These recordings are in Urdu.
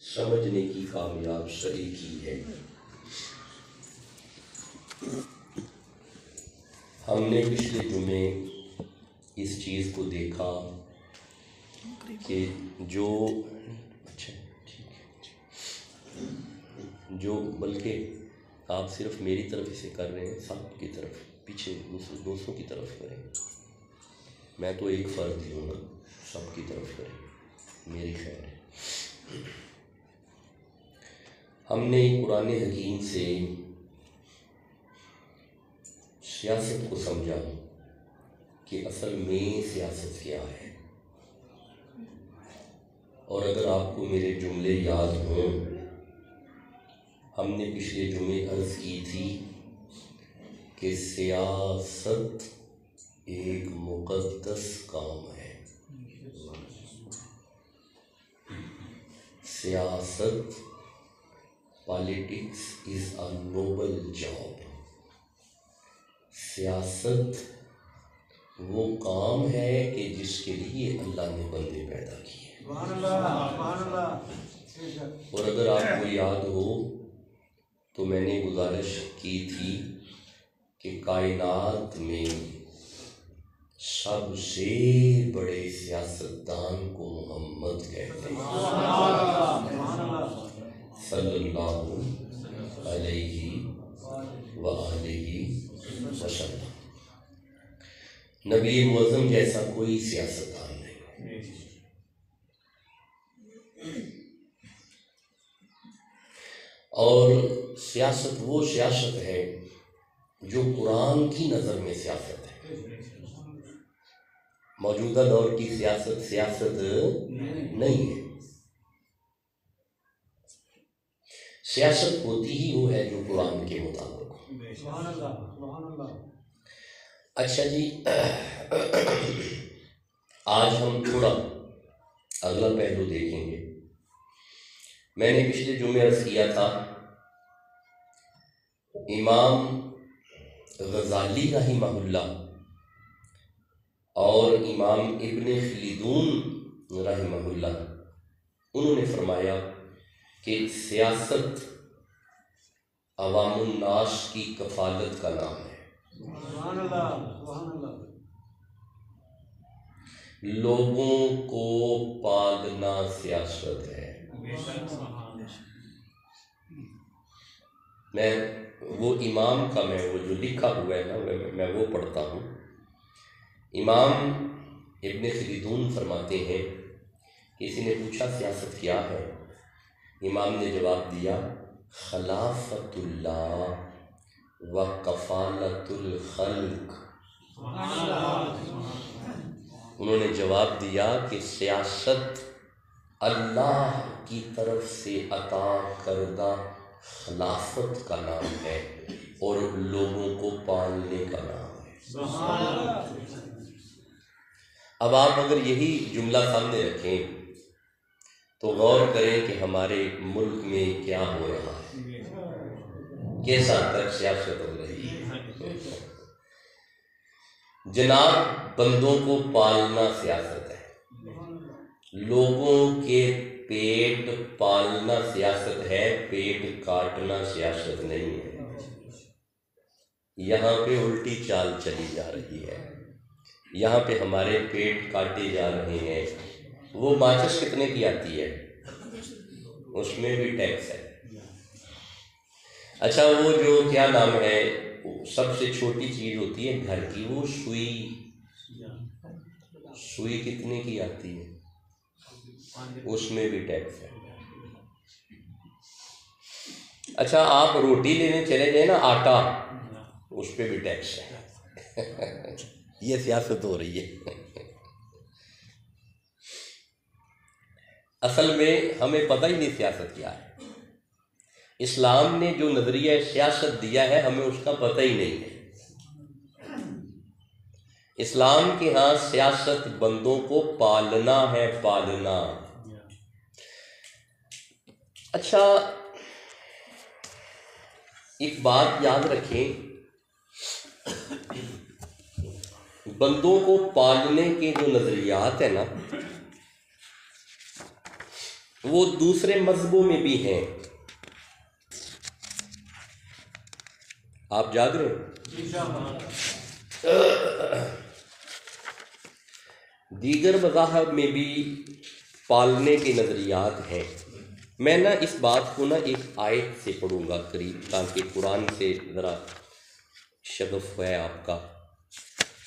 سمجھنے کی کامیاب شرح کی ہے۔ ہم نے پچھلے جمعے اس چیز کو دیکھا کہ جو بلکہ آپ صرف میری طرف اسے کر رہے ہیں، سب کی طرف، پیچھے دوستوں کی طرف کریں۔ میں تو ایک فرد ہی ہوں نا، سب کی طرف کریں، میری خیر ہے۔ ہم نے قرآن حکیم سے سیاست کو سمجھا کہ اصل میں سیاست کیا ہے، اور اگر آپ کو میرے جملے یاد ہوں، ہم نے پچھلے جمعے عرض کی تھی کہ سیاست ایک مقدس کام ہے۔ سیاست، politics is a noble job. سیاست وہ کام ہے کہ جس کے لیے اللہ نے بندے پیدا کیے۔ اور اگر آپ کو یاد ہو تو میں نے گزارش کی تھی کہ کائنات میں سب سے بڑے سیاستدان کو محمد کہتے ہیں، صلی اللہ علیہ وآلہ وسلم۔ نبی معظم جیسا کوئی سیاستدان نہیں۔ اور سیاست وہ سیاست ہے جو قرآن کی نظر میں سیاست ہے۔ موجودہ دور کی سیاست نہیں ہے۔ سیاست ہوتی ہی وہ ہے جو قرآن کے مطابق ہو۔ اچھا جی، آج ہم تھوڑا اگلا پہلو دیکھیں گے۔ میں نے پچھلے جمعے عرض کیا تھا، امام غزالی رحمہ اللہ اور امام ابن خلدون رحمہ اللہ، انہوں نے فرمایا کہ سیاست عوام الناس کی کفالت کا نام ہے۔ لوگوں کو پالنا سیاست ہے۔ میں وہ امام کا وہ جو لکھا ہوا ہے نا، میں وہ پڑھتا ہوں۔ امام ابن خلدون فرماتے ہیں، کسی نے پوچھا سیاست کیا ہے؟ امام نے جواب دیا، خلافت اللہ و کفالت الخلق۔ انہوں نے جواب دیا کہ سیاست اللہ کی طرف سے عطا کردہ خلافت کا نام ہے اور لوگوں کو پالنے کا نام ہے۔ اب آپ اگر یہی جملہ سامنے رکھیں تو غور کریں کہ ہمارے ملک میں کیا ہو رہا ہے، کس حد تک سیاست ہو رہی ہے۔ جناب، بندوں کو پالنا سیاست ہے، لوگوں کے پیٹ پالنا سیاست ہے، پیٹ کاٹنا سیاست نہیں ہے۔ یہاں پہ الٹی چال چلی جا رہی ہے، یہاں پہ ہمارے پیٹ کاٹے جا رہے ہیں۔ وہ ماچس کتنے کی آتی ہے؟ اس میں بھی ٹیکس ہے۔ اچھا، وہ جو کیا نام ہے، سب سے چھوٹی چیز ہوتی ہے گھر کی، وہ سوئی کتنے کی آتی ہے؟ اس میں بھی ٹیکس ہے۔ اچھا، آپ روٹی لینے چلے جائیں نا، آٹا، اس پہ بھی ٹیکس ہے۔ یہ سیاست ہو رہی ہے۔ اصل میں ہمیں پتہ ہی نہیں سیاست کیا ہے۔ اسلام نے جو نظریہ سیاست دیا ہے، ہمیں اس کا پتہ ہی نہیں ہے۔ اسلام کے ہاں سیاست بندوں کو پالنا ہے، پالنا۔ اچھا، ایک بات یاد رکھیں، بندوں کو پالنے کے جو نظریات ہیں نا، وہ دوسرے مذہبوں میں بھی ہیں. آپ جاگ رہے ہیں؟ دیگر مذاہب میں بھی پالنے کے نظریات ہیں. میں نا اس بات کو نا ایک آیت سے پڑھوں گا قریب، تاکہ قرآن سے ذرا شغف ہے آپ کا،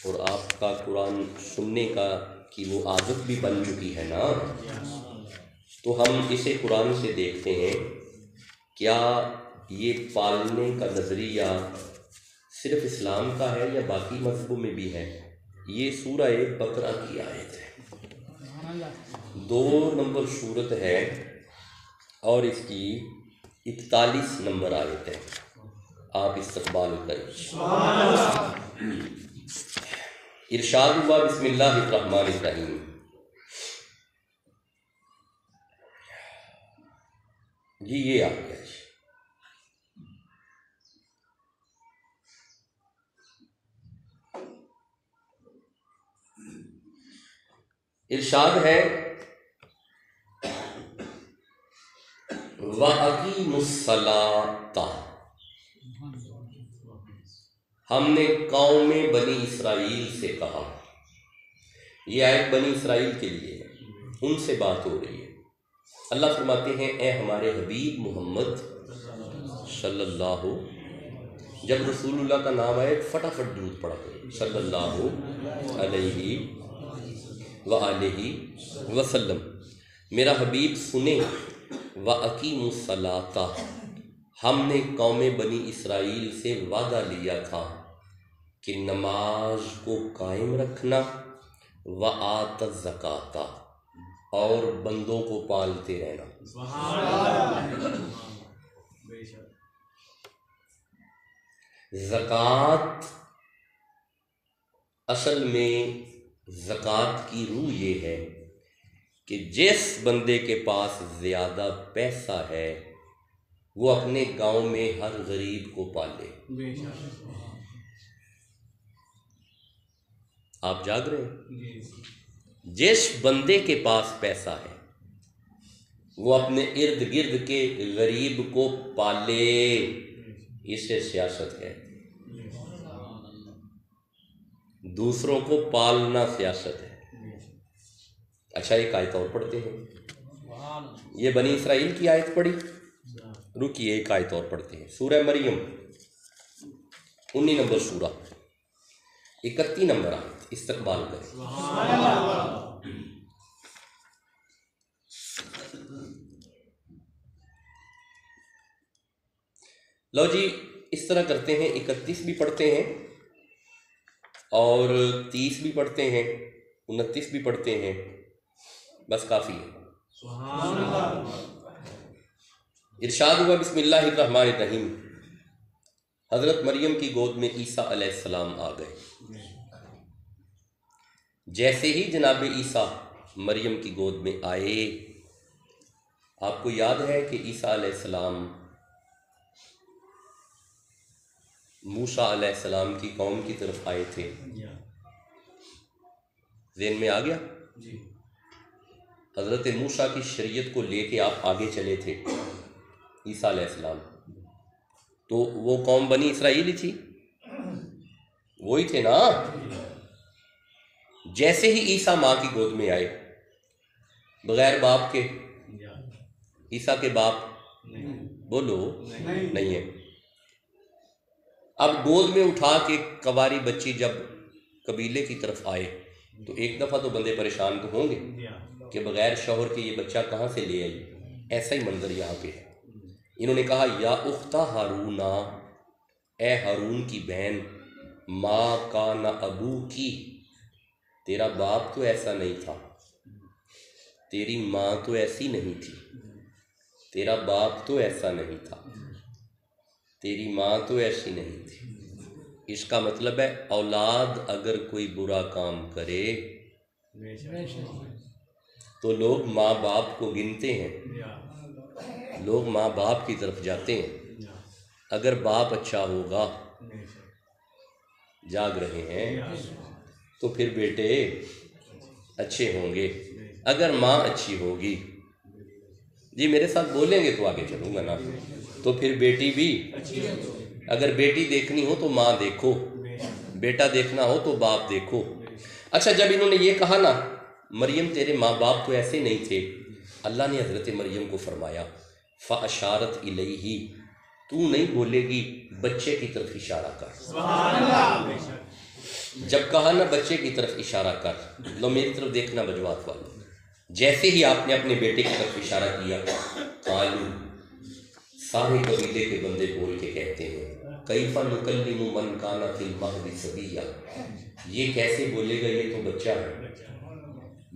اور آپ کا قرآن سننے کا کی وہ عادت بھی بن چکی ہے نا. تو ہم اسے قرآن سے دیکھتے ہیں، کیا یہ پالنے کا نظریہ صرف اسلام کا ہے یا باقی مذہبوں میں بھی ہے. یہ سورہ بقرہ کی آیت ہے، 2 نمبر سورت ہے اور اس کی 41 نمبر آیت ہے. آپ استقبال کریں. ارشاد ہوا بسم اللہ الرحمن الرحیم. جی یہ آ گیا. ارشاد ہے وَأَقِیمُوا الصَّلَاةَ. ہم نے قوم بنی اسرائیل سے کہا. یہ آیت بنی اسرائیل کے لیے ہے، ان سے بات ہو رہی ہے. اللہ فرماتے ہیں اے ہمارے حبیب محمد صلی اللہ، جب رسول اللہ کا نام آئے فٹافٹ درود پڑھا کرو صلی اللہ علیہ وآلہ وسلم. میرا حبیب سنیں وَأَقِیمُوا الصَّلَاةَ. ہم نے قوم بنی اسرائیل سے وعدہ لیا تھا کہ نماز کو قائم رکھنا، وَآتَ الزَّکَاةَ، اور بندوں کو پالتے رہنا. زکوٰۃ، اصل میں زکوٰۃ کی روح یہ ہے کہ جس بندے کے پاس زیادہ پیسہ ہے وہ اپنے گاؤں میں ہر غریب کو پالے. آپ جاگ رہے ہیں؟ جس بندے کے پاس پیسہ ہے وہ اپنے ارد گرد کے غریب کو پالے. اسے سیاست ہے. دوسروں کو پالنا سیاست ہے. اچھا ایک آیت اور پڑھتے ہیں. یہ بنی اسرائیل کی آیت پڑھی، رکیے ایک آیت اور پڑھتے ہیں. سورہ مریم 19 نمبر سورہ 31 نمبر آیت. استقبال کریں. لو جی اس طرح کرتے ہیں، 31 بھی پڑھتے ہیں اور 30 بھی پڑھتے ہیں، 29 بھی پڑھتے ہیں، بس کافی ہے. ارشاد ہوا بسم اللہ الرحمن الرحیم. حضرت مریم کی گود میں عیسیٰ علیہ السلام آ گئے. جیسے ہی جناب عیسیٰ مریم کی گود میں آئے، آپ کو یاد ہے کہ عیسیٰ علیہ السلام موسیٰ علیہ السلام کی قوم کی طرف آئے تھے. ذہن میں آ گیا؟ حضرت موسیٰ کی شریعت کو لے کے آپ آگے چلے تھے عیسیٰ علیہ السلام. تو وہ قوم بنی اسرائیل ہی تھی، وہی تھے نا. جیسے ہی عیسیٰ ماں کی گود میں آئے، بغیر باپ کے. عیسیٰ کے باپ بولو نہیں ہے. اب گود میں اٹھا کے کواری بچی جب قبیلے کی طرف آئے تو ایک دفعہ تو بندے پریشان تو ہوں گے کہ بغیر شوہر کے یہ بچہ کہاں سے لے آئی. ایسا ہی منظر یہاں پہ ہے. انہوں نے کہا یا اختہ ہارون، اے ہارون کی بہن، ما کان ابو کی، تیرا باپ تو ایسا نہیں تھا، تیری ماں تو ایسی نہیں تھی، تیرا باپ تو ایسا نہیں تھا، تیری ماں تو ایسی نہیں تھی. اس کا مطلب ہے اولاد اگر کوئی برا کام کرے تو لوگ ماں باپ کو گنتے ہیں، لوگ ماں باپ کی طرف جاتے ہیں. اگر باپ اچھا ہوگا، جاگ رہے ہیں، تو پھر بیٹے اچھے ہوں گے. اگر ماں اچھی ہوگی جی میرے ساتھ بولیں گے تو آگے چلوں گا نا. تو پھر بیٹی بھی، اگر بیٹی دیکھنی ہو تو ماں دیکھو، بیٹا دیکھنا ہو تو باپ دیکھو. اچھا جب انہوں نے یہ کہا نا مریم تیرے ماں باپ تو ایسے نہیں تھے، اللہ نے حضرت مریم کو فرمایا فَأَشَارَتْ إِلَيْهِ، تو نہیں بولے گی، بچے کی طرف اشارہ کر. جب کہا نا بچے کی طرف اشارہ کر، لو میری طرف دیکھنا بجوات والو، جیسے ہی آپ نے اپنے بیٹے کی طرف اشارہ کیا، قالوا، سارے قبیلے کے بندے بول کے کہتے ہیں کیف نکلم من کان فی المہد صبیا، یہ کیسے بولے گا یہ تو بچہ ہے،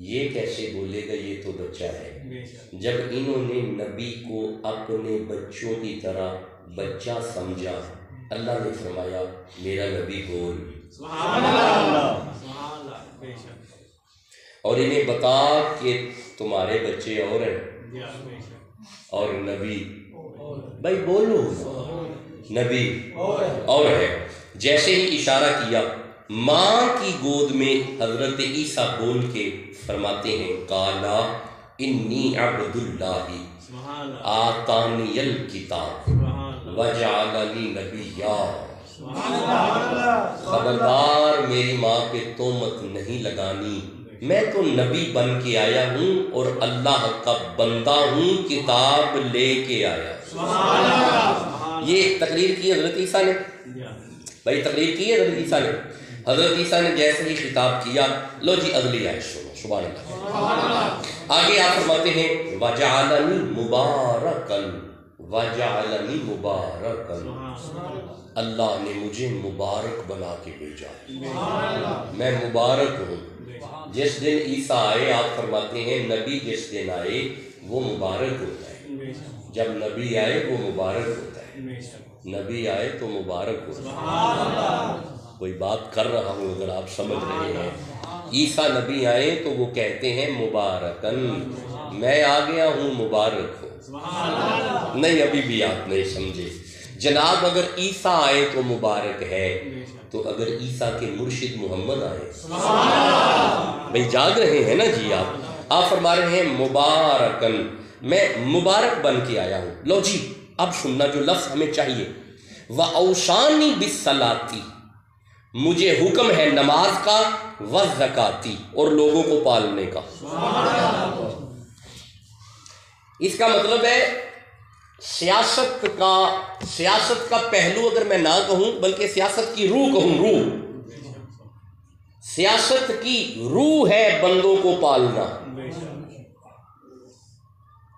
یہ کیسے بولے گا یہ تو بچہ ہے. جب انہوں نے نبی کو اپنے بچوں کی طرح بچہ سمجھا، اللہ نے فرمایا میرا نبی بول، اور انہیں بتا کہ تمہارے بچے اور ہیں اور نبی، بھائی بولو نبی اور ہے. جیسے ہی اشارہ کیا ماں کی گود میں حضرت عیسیٰ بول کے فرماتے ہیں قالا انی عبد اللہ آتانی الکتاب وجعلنی نبیا. خبردار میری ماں پہ تہمت نہیں لگانی، میں تو نبی بن کے آیا ہوں اور اللہ کا بندہ ہوں، کتاب لے کے آیا. یہ تقریر کی حضرت عیسیٰ نے، بھائی تقریر کی حضرت عیسیٰ نے. حضرت عیسیٰ نے جیسے ہی خطاب کیا، لو جی اگلی آیت سنو، سبحان اللہ. آگے آپ فرماتے ہیں وَجَعَلَنِي مُبَارَكًا وَجَعَلَنِي مُبَارَكًا، اللہ نے مجھے مبارک بنا کے بھیجا، میں مبارک ہوں. جس دن عیسیٰ آئے آپ فرماتے ہیں نبی جس دن آئے وہ مبارک ہوتا ہے، جب نبی آئے وہ مبارک ہوتا ہے، نبی آئے تو مبارک ہوتا ہے. کوئی بات کر رہا ہوں اگر آپ سمجھ رہے ہیں. عیسیٰ نبی آئے تو وہ کہتے ہیں مبارکن، میں آ گیا ہوں مبارک ہو. نہیں ابھی بھی آپ نہیں سمجھے جناب. اگر عیسیٰ آئے تو مبارک ہے، تو اگر عیسیٰ کے مرشد محمد آئے، بھئی جاگ رہے ہیں نا جی آپ فرما رہے ہیں مبارکن، میں مبارک بن کے آیا ہوں. لو جی اب سننا جو لفظ ہمیں چاہیے، وَأَوْصَانِي بِالصَّلَاةِ، مجھے حکم ہے نماز کا، وَالزَّکَاةِ، اور لوگوں کو پالنے کا. اس کا مطلب ہے سیاست کا پہلو اگر میں نہ کہوں بلکہ سیاست کی روح کہوں، روح، سیاست کی روح ہے بندوں کو پالنا.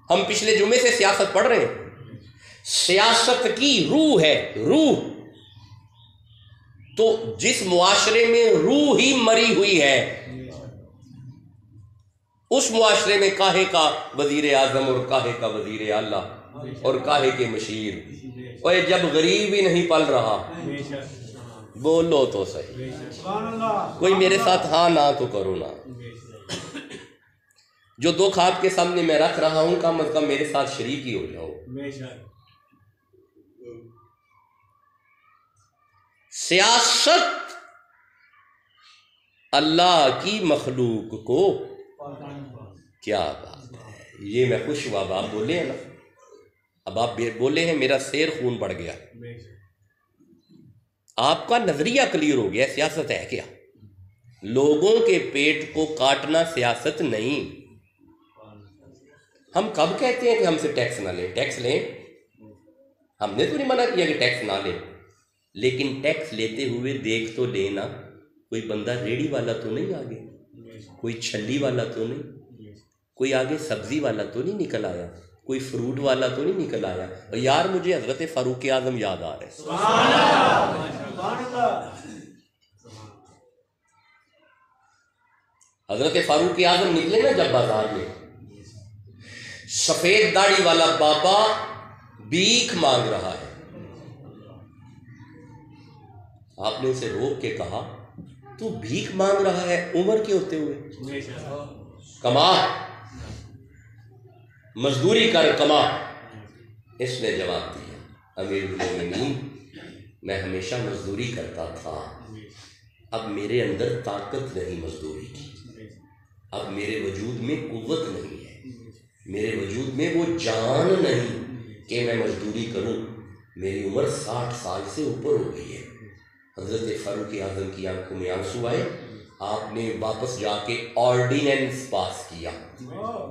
ہم پچھلے جمعے سے سیاست پڑھ رہے ہیں، سیاست کی روح ہے، روح. تو جس معاشرے میں روح ہی مری ہوئی ہے اس معاشرے میں کاہے کا وزیر اعظم اور کاہے کا وزیر اعلیٰ اور کاہے کے مشیر. اور جب غریب ہی نہیں پل رہا، بولو تو صحیح، کوئی میرے ساتھ ہاں نہ تو کرو نا. جو دو آپ کے سامنے میں رکھ رہا ہوں کم از کم میرے ساتھ شریک ہی ہو جاؤ. سیاست اللہ کی مخلوق کو، کیا بات ہے، یہ میں خوش ہوا. اب آپ بولے ہیں نا، اب آپ بولے ہیں میرا سیر خون بڑھ گیا، آپ کا نظریہ کلیئر ہو گیا. سیاست ہے کیا؟ لوگوں کے پیٹ کو کاٹنا سیاست نہیں. ہم کب کہتے ہیں کہ ہم سے ٹیکس نہ لیں؟ ٹیکس لیں، ہم نے تو نہیں منع کیا کہ ٹیکس نہ لیں، لیکن ٹیکس لیتے ہوئے دیکھ تو لینا کوئی بندہ ریڑھی والا تو نہیں آگے، کوئی چھلی والا تو نہیں، کوئی آگے سبزی والا تو نہیں نکل آیا، کوئی فروٹ والا تو نہیں نکل آیا. اور یار مجھے حضرت فاروق اعظم یاد آ رہے ہیں. حضرت فاروق اعظم نکلے نا جب بازار میں، سفید داڑھی والا بابا بھیک مانگ رہا ہے. آپ نے اسے روک کے کہا تو بھیک مانگ رہا ہے عمر کے ہوتے ہوئے؟ کما، مزدوری کر، کما. اس نے جواب دیا امیر المومنین میں ہمیشہ مزدوری کرتا تھا، اب میرے اندر طاقت نہیں مزدوری کی، اب میرے وجود میں قوت نہیں ہے، میرے وجود میں وہ جان نہیں کہ میں مزدوری کروں. میری عمر 60 سال سے اوپر ہو گئی ہے. حضرت فاروق اعظم کی آنکھوں میں آنسو آئے. آپ نے واپس جا کے آرڈیننس پاس کیا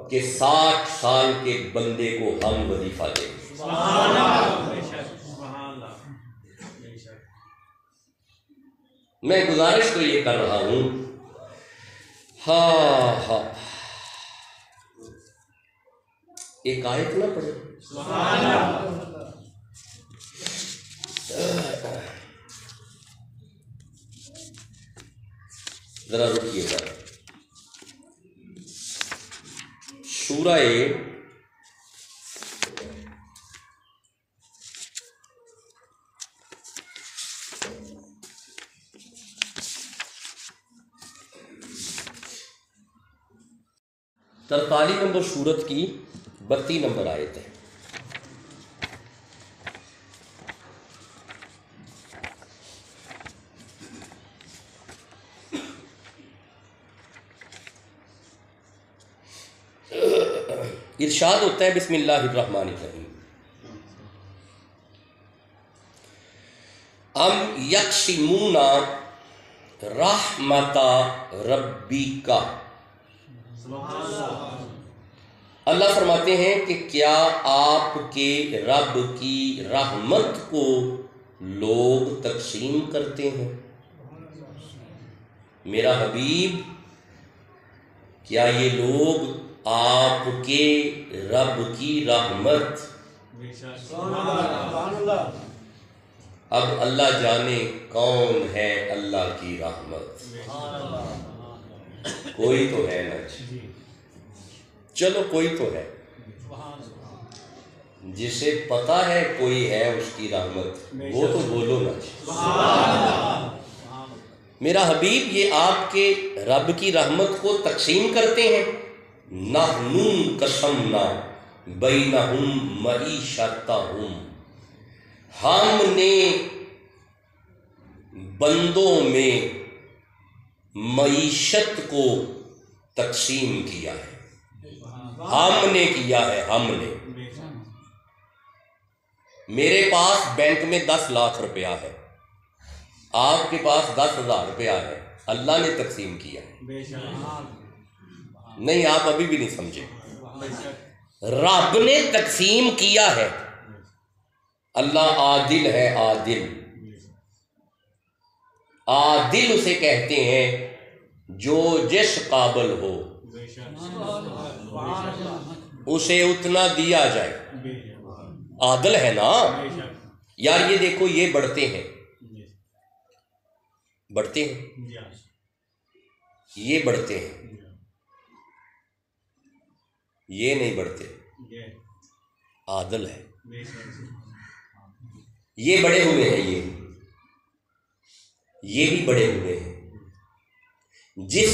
کہ 60 سال کے بندے کو ہم وظیفہ دیں. میں گزارش تو یہ کر رہا ہوں. ہاں ایک آیت نہ پڑھے. ذرا رکیے گا. سورہ ترتالیس نمبر سورت کی 32 نمبر آیت ہے. ارشاد ہوتا ہے بسم اللہ الرحمن الرحیم. ام یقسمون رحمت ربک. اللہ فرماتے ہیں کہ کیا آپ کے رب کی رحمت کو لوگ تقسیم کرتے ہیں. میرا حبیب کیا یہ لوگ آپ کے رب کی رحمت. اب اللہ جانے کون ہے اللہ کی رحمت. کوئی تو ہے نا. چلو کوئی تو ہے جسے پتا ہے کوئی ہے اس کی رحمت, وہ تو بولو نا. میرا حبیب یہ آپ کے رب کی رحمت کو تقسیم کرتے ہیں. نحن قسمنا بینہم معیشتہم. ہم نے بندوں میں معیشت کو تقسیم کیا ہے. ہم نے کیا ہے, ہم نے. میرے پاس بینک میں 10 لاکھ روپیہ ہے, آپ کے پاس 10,000 روپیہ ہے. اللہ نے تقسیم کیا ہے. نہیں, آپ ابھی بھی نہیں سمجھے. رب نے تقسیم کیا ہے. اللہ عادل ہے. عادل عادل اسے کہتے ہیں جو جس قابل ہو اسے اتنا دیا جائے. عادل ہے نا یار. یہ دیکھو یہ بڑھتے ہیں, بڑھتے ہیں, یہ بڑھتے ہیں, یہ نہیں بڑھتے. عادل ہے. یہ بڑے ہوئے ہیں, یہ بھی بڑے ہوئے ہیں. جس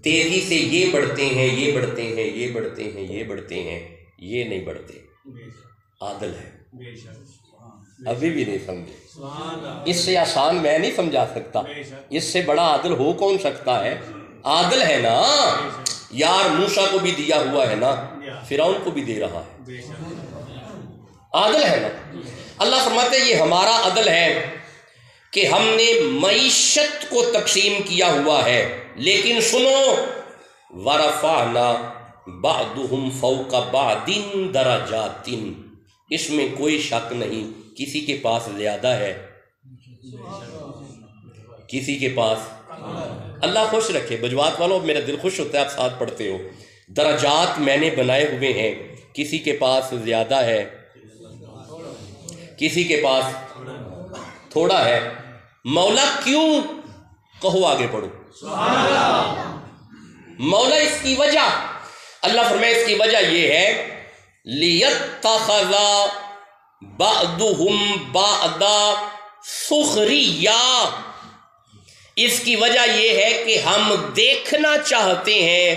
تیزی سے یہ بڑھتے ہیں, یہ بڑھتے ہیں, یہ بڑھتے ہیں, یہ بڑھتے ہیں, یہ نہیں بڑھتے. عادل ہے. ابھی بھی نہیں سمجھے. اس سے آسان میں نہیں سمجھا سکتا. اس سے بڑا عادل ہو کون سکتا ہے. عادل ہے نا یار. موسیٰ کو بھی دیا ہوا ہے نا, فرعون کو بھی دے رہا ہے. عادل ہے نا. اللہ فرماتے ہیں یہ ہمارا عدل ہے کہ ہم نے معیشت کو تقسیم کیا ہوا ہے. لیکن سنو, ورفعنا بعضهم فوق بعض درجات. اس میں کوئی شک نہیں کسی کے پاس زیادہ ہے, کسی کے پاس. اللہ خوش رکھے. بجوات والوں, میرا دل خوش ہوتا ہے آپ ساتھ پڑھتے ہو. درجات میں نے بنائے ہوئے ہیں. کسی کے پاس زیادہ ہے, کسی کے پاس تھوڑا ہے. مولا کیوں؟ کہو آگے پڑھو. مولا اس کی وجہ, اللہ فرمائے اس کی وجہ یہ ہے لِيَتَّخَذَ بَعْضُهُمْ بَعْضًا سُخْرِيًّا. اس کی وجہ یہ ہے کہ ہم دیکھنا چاہتے ہیں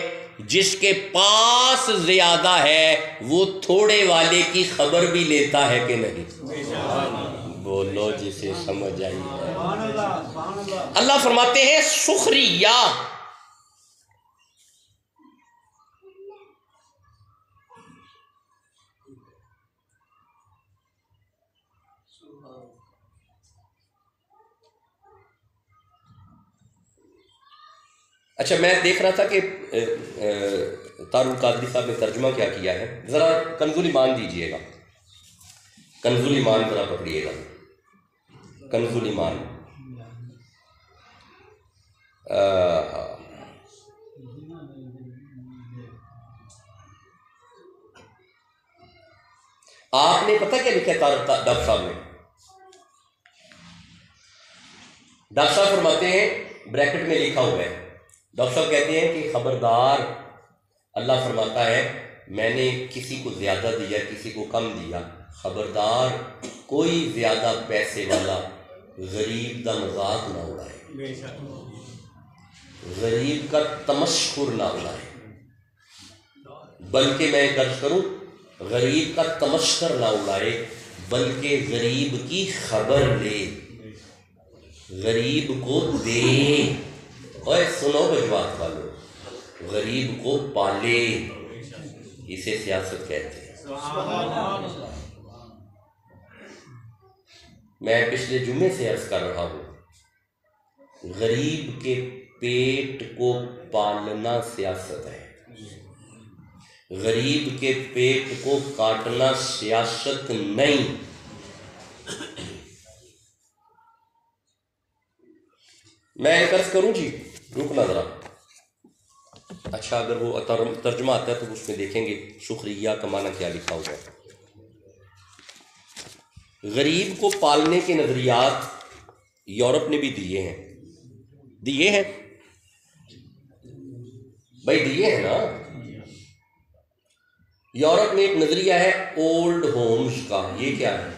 جس کے پاس زیادہ ہے وہ تھوڑے والے کی خبر بھی لیتا ہے کہ نہیں. بولو جسے سمجھ آئی. اللہ فرماتے ہیں سخریہ. اچھا میں دیکھ رہا تھا کہ طاہر القادری صاحب نے ترجمہ کیا کیا ہے، ذرا کنز الایمان دیجئے گا، کنز الایمان ذرا پکڑیے گا، کنز الایمان آپ نے پتہ کیا لکھا ہے ڈاکٹر صاحب نے؟ ڈاکٹر صاحب فرماتے ہیں، بریکٹ میں لکھا ہوا ہے، ڈاکٹر صاحب کہتے ہیں کہ خبردار، اللہ فرماتا ہے میں نے کسی کو زیادہ دیا کسی کو کم دیا، خبردار کوئی زیادہ پیسے والا غریب دا مذاق نہ اڑائے، غریب کا تمسخر نہ اڑائے، بلکہ میں درج کروں غریب کا تمسخر نہ اڑائے بلکہ غریب کی خبر لے، غریب کو دے، اور سنو بجوات والو، غریب کو پالے، اسے سیاست کہتے ہیں۔ میں پچھلے جمعے سے عرض کر رہا ہوں، غریب کے پیٹ کو پالنا سیاست ہے، غریب کے پیٹ کو کاٹنا سیاست نہیں۔ میں ایک عرض کروں جی، رکنا ذرا، اچھا اگر وہ ترجمہ آتا ہے تو اس میں دیکھیں گے شکریہ کا معنی کیا لکھا ہوا ہے۔ غریب کو پالنے کے نظریات یورپ نے بھی دیے ہیں، دیے ہیں بھائی، دیے ہیں نا۔ یورپ میں ایک نظریہ ہے اولڈ ہومز کا، یہ کیا ہے؟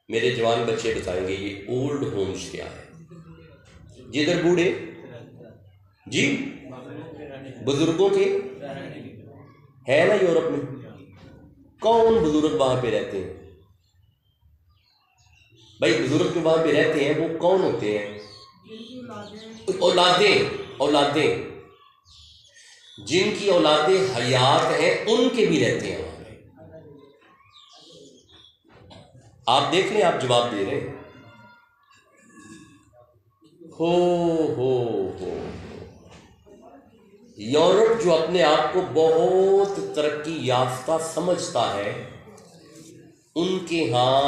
میرے جوان بچے بتائیں گے یہ اولڈ ہومز کیا ہے؟ جدھر بوڑھے جی بزرگوں کے ہے نا یورپ میں، کون بزرگ وہاں پہ رہتے ہیں بھائی؟ بزرگ جو وہاں پہ رہتے ہیں وہ کون ہوتے ہیں؟ اولادیں، جن کی اولادیں حیات ہیں ان کے بھی رہتے ہیں وہاں پہ۔ آپ دیکھ لیں، آپ جواب دے رہے ہیں۔ ہو یورپ جو اپنے آپ کو بہت ترقی یافتہ سمجھتا ہے، ان کے ہاں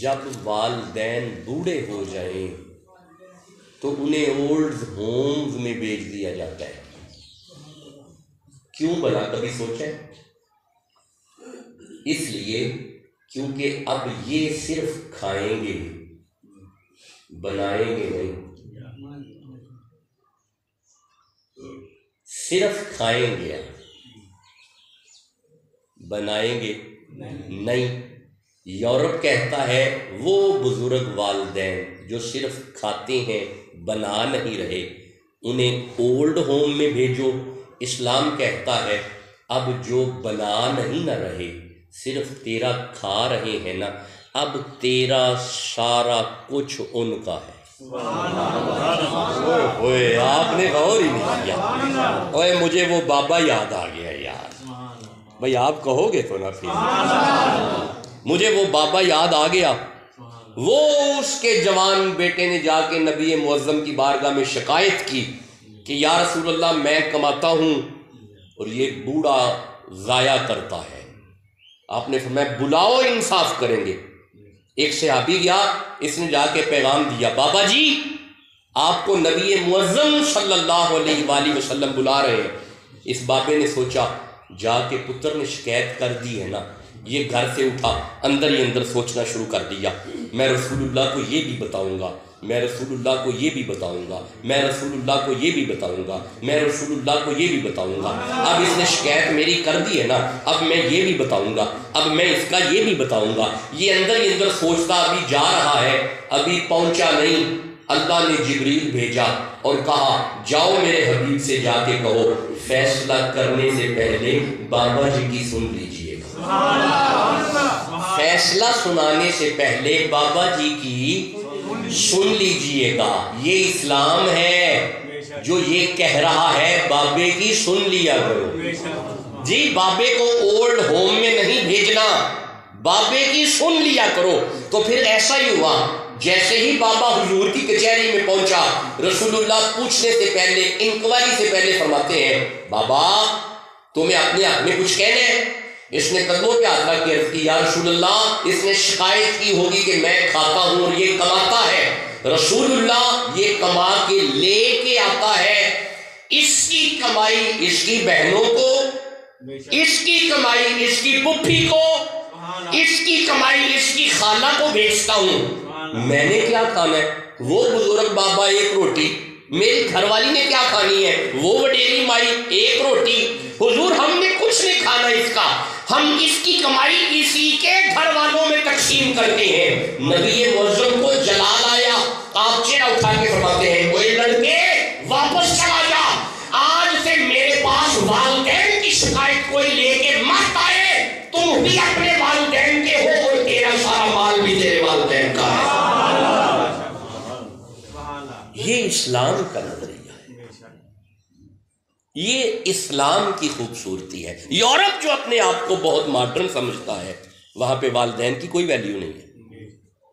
جب والدین بوڑھے ہو جائیں تو انہیں اولڈ ہومز میں بھیج دیا جاتا ہے۔ کیوں بھلا کبھی سوچیں؟ اس لیے کیونکہ اب یہ صرف کھائیں گے، بنائیں گے نہیں، صرف کھائیں گے، بنائیں گے نہیں۔ یورپ کہتا ہے وہ بزرگ والدین جو صرف کھاتے ہیں بنا نہیں رہے انہیں اولڈ ہوم میں بھیجو۔ اسلام کہتا ہے اب جو بنا نہیں نہ رہے صرف تیرا کھا رہے ہیں نا، اب تیرا سارا کچھ ان کا ہے۔ اوئے آپ نے غور ہی نہیں کیا، اوئے مجھے وہ بابا یاد آ گیا یار، بھائی آپ کہو گے تو نا پھر، مجھے وہ بابا یاد آ گیا۔ وہ اس کے جوان بیٹے نے جا کے نبی معظم کی بارگاہ میں شکایت کی کہ یا رسول اللہ میں کماتا ہوں اور یہ بوڑھا ضائع کرتا ہے۔ آپ نے فرمایا بلاؤ، انصاف کریں گے۔ ایک صحابی گیا، اس نے جا کے پیغام دیا، بابا جی آپ کو نبی معظم صلی اللہ علیہ وآلہ وسلم بلا رہے ہیں۔ اس بابے نے سوچا جا کے پتر نے شکایت کر دی ہے نا، یہ گھر سے اٹھا، اندر ہی اندر سوچنا شروع کر دیا، میں رسول اللہ کو یہ بھی بتاؤں گا، میں رسول اللہ کو یہ بھی بتاؤں گا، میں رسول اللہ کو یہ بھی بتاؤں گا، میں رسول اللہ کو یہ بھی بتاؤں گا۔ اب اس نے شکایت میری کر دی ہے نا، اب میں یہ بھی بتاؤں گا، اب میں اس کا یہ بھی بتاؤں گا۔ یہ اندر ہی اندر سوچتا ابھی جا رہا ہے، ابھی پہنچا نہیں، اللہ نے جبریل بھیجا اور کہا جاؤ میرے حبیب سے جا کے کہو فیصلہ کرنے سے پہلے بابا جی کی سن لیجئے گا، فیصلہ سنانے سے پہلے بابا جی کی سن لیجئے گا۔ یہ اسلام ہے جو یہ کہہ رہا ہے بابے کی سن لیا کرو جی، بابے کو اولڈ ہوم میں نہیں بھیجنا، بابے کی سن لیا کرو۔ تو پھر ایسا ہی ہوا جیسے ہی بابا حضور کی کچہری میں پہنچا، رسول اللہ پوچھنے سے پہلے، انکوائری سے پہلے فرماتے ہیں بابا تمہیں اپنے حق میں کچھ کہنا ہے؟ اس نے قدموں پہ ہاتھ رکھ کے عرض کی یا رسول اللہ اس نے شکایت کی ہوگی کہ میں کھاتا ہوں اور یہ کماتا ہے۔ رسول اللہ یہ کما کے لے کے آتا ہے، اس کی کمائی اس کی بہنوں کو، اس کی کمائی اس کی پھوپھی کو، اس کی کمائی اس کی خالہ کو بھیجتا ہوں، میں نے کیا کھانا ہے؟ وہ بزرگ بابا ایک روٹی، میری گھر والی نے کیا کھانی ہے؟ وہ وڈیری مائی ایک روٹی، حضور ہم نے کچھ نہیں کھانا اس کا، ہم اس کی کمائی اسی کے گھر والوں میں تقسیم کرتے ہیں۔ نبی معظم کو جلال آیا، آپ چہرہ اٹھا کے فرماتے ہیں کوئی لڑکے واپس چلا جا، آج سے میرے پاس والدین کی شکایت کوئی لے کے مت آئے، تم بھی اپنے والدین کے ہو اور تیرا سارا مال بھی تیرے والدین کا ہے۔ یہ اسلام کا نظریہ ہے، یہ اسلام کی خوبصورتی ہے۔ یورپ جو اپنے آپ کو بہت ماڈرن سمجھتا ہے، وہاں پہ والدین کی کوئی ویلیو نہیں ہے،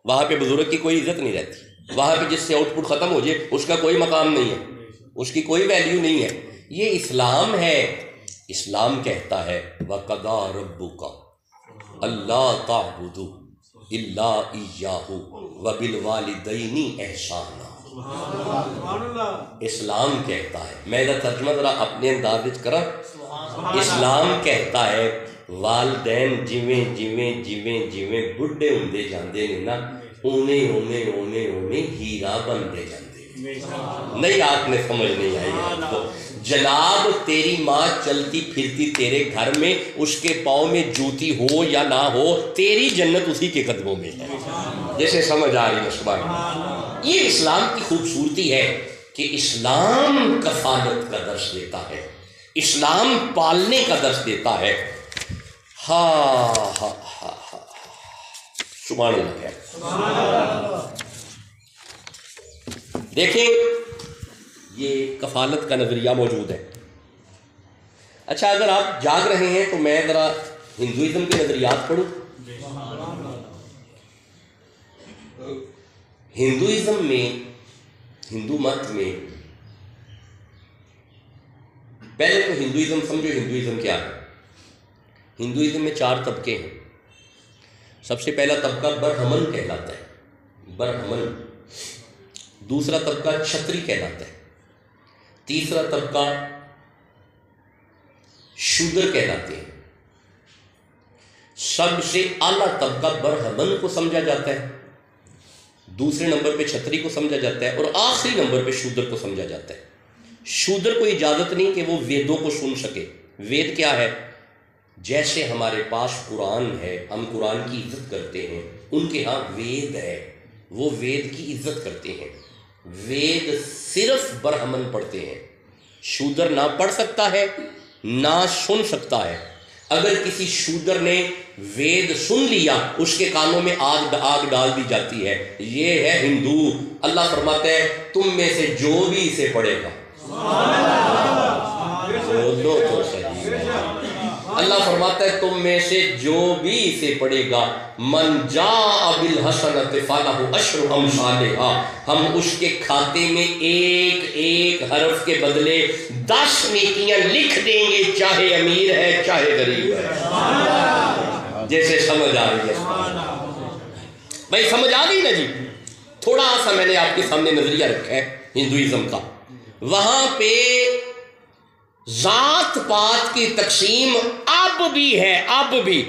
وہاں پہ بزرگ کی کوئی عزت نہیں رہتی، وہاں پہ جس سے آؤٹ پٹ ختم ہو جائے اس کا کوئی مقام نہیں ہے، اس کی کوئی ویلیو نہیں ہے۔ یہ اسلام ہے۔ اسلام کہتا ہے وَقَضَىٰ رَبُّكَ أَلَّا تَعْبُدُوا إِلَّا إِيَّاهُ وَبِالْوَالِدَيْنِ إِحْسَانًا۔ اسلام کہتا ہے، میں ادھر ترجمہ ذرا اپنے انداز وچ کراں، اسلام کہتا ہے والدین جویں جویں جویں جویں بڈھے ہوندے جاندے نے نا، اونے اونے اونے اونے ہیرا بنتے جاندے۔ نہیں آپ نے سمجھ نہیں آئی آپ کو؟ جناب تیری ماں چلتی پھرتی تیرے گھر میں، اس کے پاؤں میں جوتی ہو یا نہ ہو، تیری جنت اسی کے قدموں میں ہے۔ جیسے سمجھ آ رہی ہے سبحان۔ یہ اسلام کی خوبصورتی ہے کہ اسلام کفالت کا درس دیتا ہے، اسلام پالنے کا درس دیتا ہے۔ ہاں ہاں ہاں ہاں سبحان اللہ ہے۔ دیکھیں یہ کفالت کا نظریہ موجود ہے۔ اچھا اگر آپ جاگ رہے ہیں تو میں ذرا ہندوازم کے نظریات پڑھوں۔ ہندوازم میں، ہندو مت میں، پہلے تو ہندوازم سمجھو ہندوازم کیا ہے۔ ہندوازم میں 4 طبقے ہیں۔ سب سے پہلا طبقہ برہمن کہلاتا ہے، برہمن۔ دوسرا طبقہ چھتری کہلاتا ہے۔ تیسرا طبقہ شودر کہلاتے ہیں۔ سب سے اعلیٰ طبقہ برہمن کو سمجھا جاتا ہے، دوسرے نمبر پہ چھتری کو سمجھا جاتا ہے، اور آخری نمبر پہ شودر کو سمجھا جاتا ہے۔ شودر کو اجازت نہیں کہ وہ ویدوں کو سن سکے۔ وید کیا ہے؟ جیسے ہمارے پاس قرآن ہے، ہم قرآن کی عزت کرتے ہیں، ان کے ہاں وید ہے، وہ وید کی عزت کرتے ہیں۔ وید صرف برہمن پڑھتے ہیں، شودر نہ پڑھ سکتا ہے نہ سن سکتا ہے۔ اگر کسی شودر نے وید سن لیا اس کے کانوں میں آگ ڈال دی جاتی ہے۔ یہ ہے ہندو۔ اللہ فرماتا ہے تم میں سے جو بھی اسے پڑھے گا، بولو تو صحیح، اللہ فرماتا ہے تم میں سے جو بھی اسے پڑھے گا، من جاء بالحسنۃ فلہ عشر امثالھا، ہم اس کے کھاتے میں ایک ایک حرف کے بدلے 10 نیکیاں لکھ دیں گے، چاہے امیر ہے چاہے غریب ہے۔ جیسے سمجھ آ رہی ہے بھائی، سمجھ آ گئی نا جی؟ تھوڑا سا میں نے آپ کے سامنے نظریہ رکھا ہے ہندوازم کا۔ وہاں پہ ذات پات کی تقسیم اب بھی ہے، اب بھی،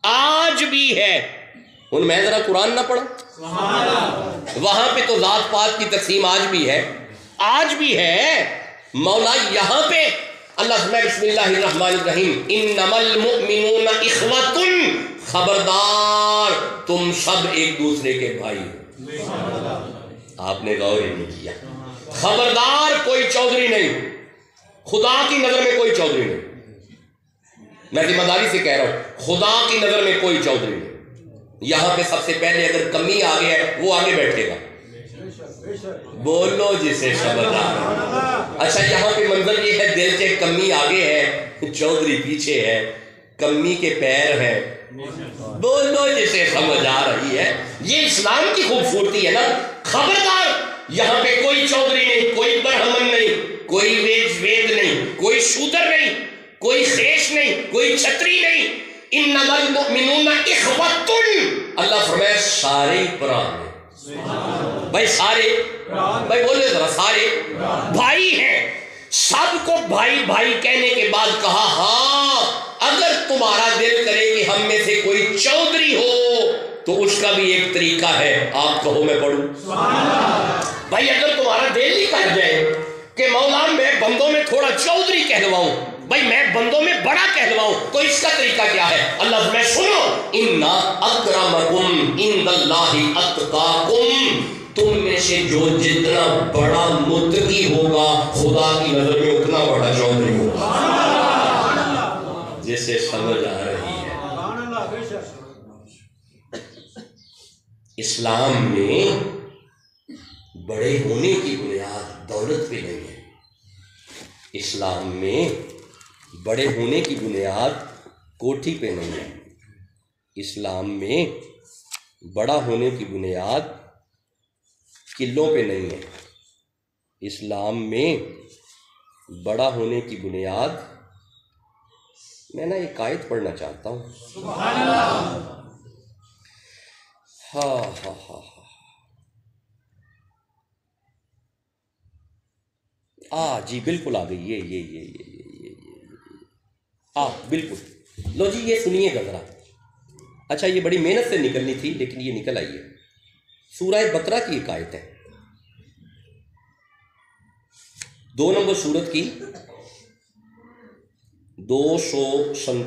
آج بھی ہے۔ ان میں ذرا قرآن نہ پڑھا، وہاں پہ تو ذات پات کی تقسیم آج بھی ہے، آج بھی ہے۔ مولا یہاں پہ اللہ سبحانہ بسم اللہ الرحمن الرحیم انما المؤمنون اخوۃ، خبردار تم سب ایک دوسرے کے بھائی ہو۔ آپ نے غور ہی نہیں کیا۔ خبردار کوئی چودھری نہیں، خدا کی نظر میں کوئی چودھری نہیں، میں ذمہ داری سے کہہ رہا ہوں، خدا کی نظر میں کوئی چودھری نہیں۔ یہاں پہ سب سے پہلے اگر کمی آ گیا ہے وہ آگے بیٹھے گا، بولو جسے سمجھ آ رہا۔ اچھا یہاں پہ منظر یہ ہے، دل سے کمی آگے ہے، چودھری پیچھے ہے، کمی کے پیر ہیں، بولو جسے سمجھ آ رہی ہے۔ یہ اسلام کی خوبصورتی ہے نا۔ خبردار، یہاں پہ کوئی چودھری نہیں، کوئی برہمن نہیں، کوئی وید نہیں، کوئی شودر نہیں، کوئی خیش نہیں، کوئی چھتری نہیں۔ انما المؤمنون اخوۃ، اللہ فرمایا سارے برابر ہیں۔ بھائی سارے، بھائی بولے ذرا، سارے بھائی ہیں۔ سب کو بھائی بھائی کہنے کے بعد کہا ہاں اگر تمہارا دل کرے کہ ہم میں سے کوئی چودھری ہو تو اس کا بھی ایک طریقہ ہے، آپ کہو میں پڑھوں۔ بھائی اگر تمہارا دل ہی کر جائے کہ مولا میں بندوں میں تھوڑا چودھری کہلواؤں، بھائی میں بندوں میں بڑا کہلواؤں، تو اس کا طریقہ کیا ہے؟ اللہ میں سنو، ان اکرمکم عند اللہ اتقاکم، تم میں سے جو جتنا بڑا متقی ہوگا خدا کی نظر میں اتنا بڑا چودھری ہوگا۔ جسے سمجھ آ رہی ہے۔ اسلام میں بڑے ہونے کی بنیاد دولت پہ نہیں ہے۔ اسلام میں بڑے ہونے کی بنیاد کوٹھی پہ نہیں ہے۔ اسلام میں بڑا ہونے کی بنیاد قلعوں پہ نہیں ہے۔ اسلام میں بڑا ہونے کی بنیاد، میں نا ایک آیت پڑھنا چاہتا ہوں۔ ہاں ہاں ہاں جی بالکل آ گئی، یہ بالکل، لو جی یہ سنیے گا ذرا۔ اچھا یہ بڑی محنت سے نکلنی تھی لیکن یہ نکل آئی ہے۔ سورہ بقرہ کی ایک آیت ہے، 2 نمبر سورت کی 247